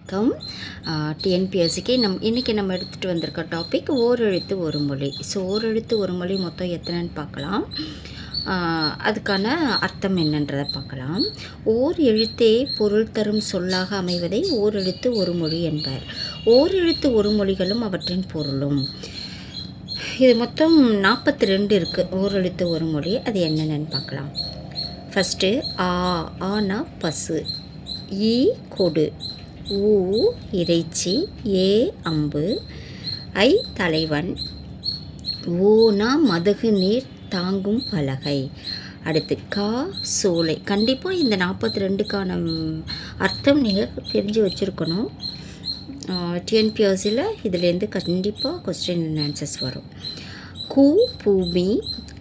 வணக்கம். டிஎன்பிஎஸ்சிக்கு இன்றைக்கி நம்ம எடுத்துகிட்டு வந்திருக்க டாபிக் ஓரெழுத்து ஒரு மொழி. ஸோ ஓரெழுத்து ஒரு மொழி மொத்தம் எத்தனைன்னு பார்க்கலாம். அதுக்கான அர்த்தம் என்னன்றதை பார்க்கலாம். ஓர் எழுத்தே பொருள் தரும் சொல்லாக அமைவதை ஓரெழுத்து ஒரு மொழி என்பர். ஓரெழுத்து ஒரு மொழிகளும் அவற்றின் பொருளும். இது மொத்தம் 42 இருக்குது ஓரெழுத்து ஒரு மொழி. அது என்னென்னு பார்க்கலாம். ஃபஸ்ட்டு ஆனா பசு, ஈ கொடு, ஊ இறைச்சி, ஏ அம்பு, ஐ தலைவன், ஓனா மதகு நீர் தாங்கும் பலகை. அடுத்து கா சோலை. கண்டிப்பாக இந்த 42க்கான அர்த்தம் நீங்கள் தெரிஞ்சு வச்சுருக்கணும். டிஎன்பிஎஸ்சியில் இதுலேருந்து கண்டிப்பாக கொஸ்டின் அண்ட் ஆன்சர்ஸ் வரும். கூ பூமி,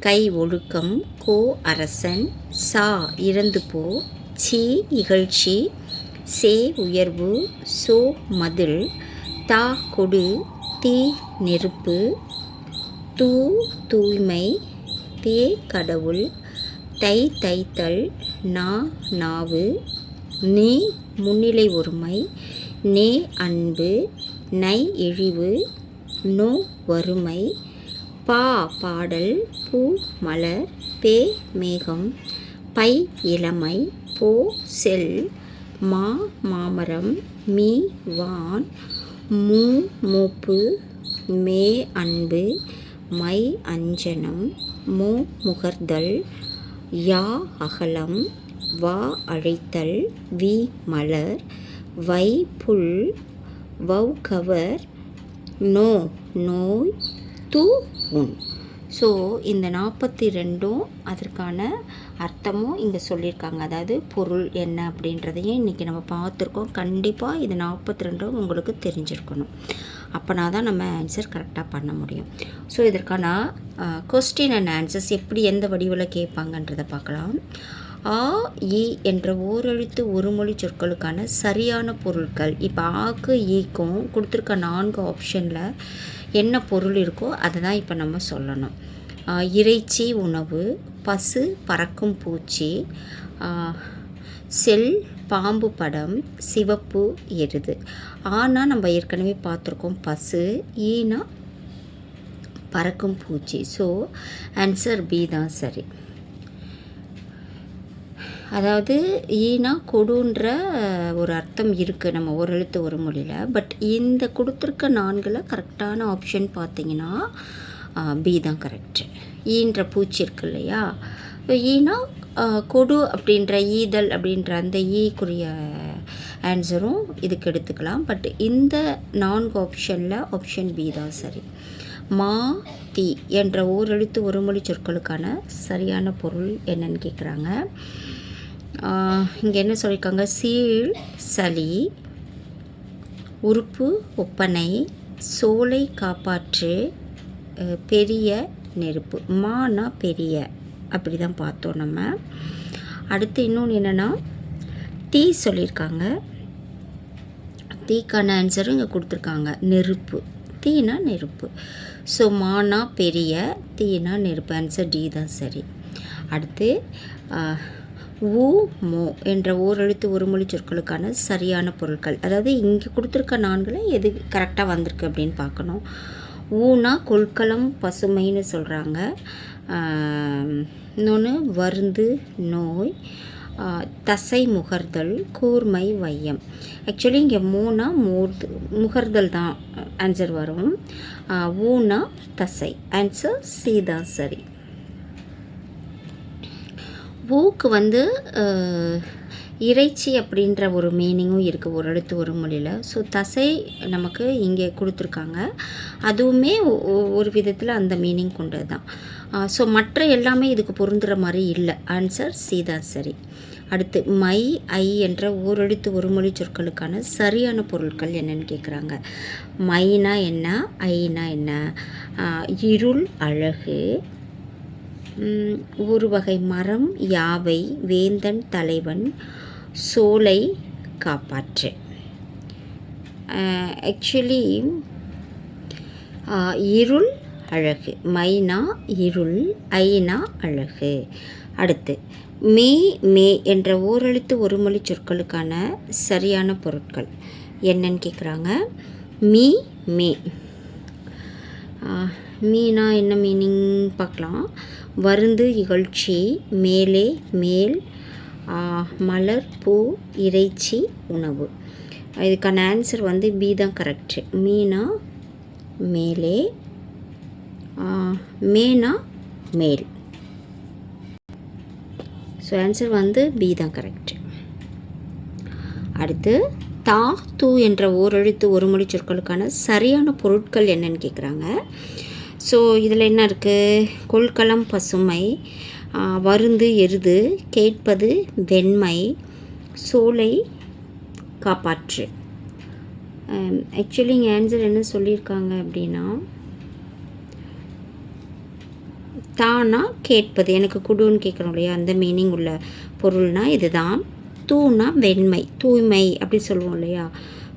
கை ஒழுக்கம், கோ அரசன், சா இறந்து போ, சி இகழ்ச்சி, சே உயர்வு, சோ மதில், தா கொடு, தீ நெருப்பு, தூ தூய்மை, தே கடவுள், தை தைத்தல், நா நாவு, நீ முன்னிலை ஒருமை, நே அன்பு, நை இழிவு, நோ வறுமை, பா பாடல், பூ மலர், பே மேகம், பை இளமை, போ செல், மா மாமரம், மீ வான், மூ மூப்பு, மே அன்பு, மை அஞ்சனம், மோ முகர்தல், யா அகலம், வா அழைத்தல், வி மலர், வை புல், வௌ கவர், நோ நோய், து உன். ஸோ இந்த 42ம் அதற்கான அர்த்தமும் இங்கே சொல்லியிருக்காங்க. அதாவது பொருள் என்ன அப்படின்றதையும் இன்றைக்கி நம்ம பார்த்துருக்கோம். கண்டிப்பாக இது 42ம் உங்களுக்கு தெரிஞ்சிருக்கணும். அப்போனா தான் நம்ம ஆன்சர் கரெக்டாக பண்ண முடியும். ஸோ இதற்கான கொஸ்டின் அண்ட் ஆன்சர்ஸ் எப்படி எந்த வடிவில் கேட்பாங்கன்றதை பார்க்கலாம். ஆ இ என்ற ஓரெழுத்து ஒரு மொழி சொற்களுக்கான சரியான பொருட்கள். இப்போ ஆக்கு ஈக்கும் கொடுத்துருக்க 4 ஆப்ஷனில் என்ன பொருள் இருக்கோ அதை தான் இப்போ நம்ம சொல்லணும். இறைச்சி உணவு, பசு பறக்கும் பூச்சி, செல் பாம்பு படம், சிவப்பு எருது. ஆனால் நம்ம ஏற்கனவே பார்த்துருக்கோம் பசு, ஈனா பறக்கும் பூச்சி. ஸோ ஆன்சர் பி தான் சரி. அதாவது ஈனா கொடுன்ற ஒரு அர்த்தம் இருக்குது நம்ம ஒரு எழுத்து ஒரு மொழியில். பட் இந்த கொடுத்துருக்க 4ல் கரெக்டான ஆப்ஷன் பார்த்தீங்கன்னா பி தான் கரெக்டு. ஈன்ற பூச்சி இருக்கு இல்லையா, ஈனா கொடு அப்படின்ற ஈதல் அப்படின்ற அந்த ஈக்குரிய ஆன்சரும் இதுக்கு எடுத்துக்கலாம். பட் இந்த 4 ஆப்ஷனில் ஆப்ஷன் பி தான் சரி. மா தி என்ற ஓரெழுத்து ஒரு மொழி சொற்களுக்கான சரியான பொருள் என்னன்னு கேட்குறாங்க. இங்கே என்ன சொல்லியிருக்காங்க, சீழ் சளி, உறுப்பு ஒப்பனை, சோலை காப்பாற்று, பெரிய நெருப்பு. மானா பெரிய அப்படி தான் பார்த்தோம் நம்ம. அடுத்து இன்னொன்று என்னென்னா தீ சொல்லியிருக்காங்க. தீக்கான ஆன்சரும் இங்கே கொடுத்துருக்காங்க நெருப்பு. தீனா நெருப்பு. ஸோ மானா பெரிய, தீனா நெருப்பு. ஆன்சர் டி தான் சரி. அடுத்து ஊ மோ என்ற ஓரெழுத்து ஒரு மொழி சொற்களுக்கான சரியான பொருட்கள். அதாவது இங்கே கொடுத்துருக்க 4ல் எது கரெக்டாக வந்திருக்கு அப்படின்னு பார்க்கணும். ஊனா கொள்கலம் பசுமைன்னு சொல்கிறாங்க. இன்னொன்று வருந்து நோய், தசை முகர்தல், கூர்மை வையம். ஆக்சுவலி இங்கே மூணா முகர்தல் தான் ஆன்சர் வரும். ஊனா தசை. ஆன்சர் சி தான் சரி. ஊக்கு இறைச்சி அப்படின்ற ஒரு மீனிங்கும் இருக்குது ஒரு எழுத்து ஒரு மொழியில். ஸோ தசை நமக்கு இங்கே கொடுத்துருக்காங்க. அதுவுமே ஒரு விதத்தில் அந்த மீனிங் கொண்டது தான். ஸோ மற்ற எல்லாமே இதுக்கு பொருந்துகிற மாதிரி இல்லை. ஆன்சர் சி தான் சரி. அடுத்து மை ஐ என்ற ஓரெழுத்து ஒரு மொழி சொற்களுக்கான சரியான பொருட்கள் என்னென்னு கேட்குறாங்க. மைனா என்ன, ஐனா என்ன? இருள் அழகு, ஒரு வகை மரம், யாவை, வேந்தன் தலைவன், சோலை காப்பாற்று. ஆக்சுவலி இருள் அழகு. மைனா இருள், ஐனா அழகு. அடுத்து மே மே என்ற ஓரெழுத்து ஒரு மொழி சொற்களுக்கான சரியான பொருட்கள். என்னன்னு கேட்குறாங்க. மீ மே. மீனா என்ன மீனிங் பார்க்கலாம். வருந்து இகழ்ச்சி, மேலே மேல், மலர் பூ இறைச்சி உணவு. இதுக்கான ஆன்சர் வந்து பி தான் கரெக்டு. மீனா மேலே, மேனா மேல். ஸோ ஆன்சர் வந்து பி தான் கரெக்டு. அடுத்து தா தூ என்ற ஓரெழுத்து ஒரு மொழி சொற்களுக்கான சரியான பொருட்கள் என்னன்னு கேட்குறாங்க. ஸோ இதில் என்ன இருக்குது? கொள்கலம் பசுமை, வருந்து எருது, கேட்பது வெண்மை, சோலை காப்பாற்று. ஆக்சுவலி இங்கே ஆன்சர் என்ன சொல்லியிருக்காங்க அப்படின்னா, தானா கேட்பது, எனக்கு குடுன்னு கேட்குறோம் இல்லையா, அந்த மீனிங் உள்ள பொருள்னால் இதுதான். தூனா வெண்மை, தூய்மை அப்படி சொல்லுவோம் இல்லையா,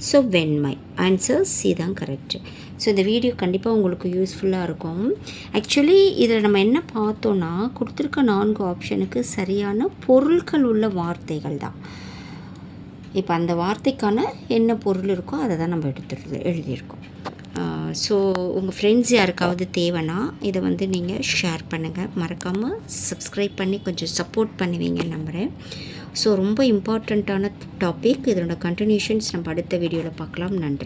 ஸோ வெண்மை. ஆன்சர் சி தான் கரெக்டு. ஸோ இந்த வீடியோ கண்டிப்பாக உங்களுக்கு யூஸ்ஃபுல்லாக இருக்கும். ஆக்சுவலி இதில் நம்ம என்ன பார்த்தோன்னா, கொடுத்துருக்க 4 ஆப்ஷனுக்கு சரியான பொருட்கள் உள்ள வார்த்தைகள் தான். இப்போ அந்த வார்த்தைக்கான என்ன பொருள் இருக்கோ அதை தான் நம்ம எழுதியிருக்கோம். ஸோ உங்கள் ஃப்ரெண்ட்ஸ் யாருக்காவது தேவைன்னா இதை வந்து நீங்கள் ஷேர் பண்ணுங்கள். மறக்காமல் சப்ஸ்கிரைப் பண்ணி கொஞ்சம் சப்போர்ட் பண்ணுவீங்கன்னு நம்புகிறேன். ஸோ ரொம்ப இம்பார்ட்டண்ட்டான டாபிக். இதனோட கண்டினியூஷன்ஸ் நம்ம அடுத்த வீடியோவில் பார்க்கலாம். நன்றி.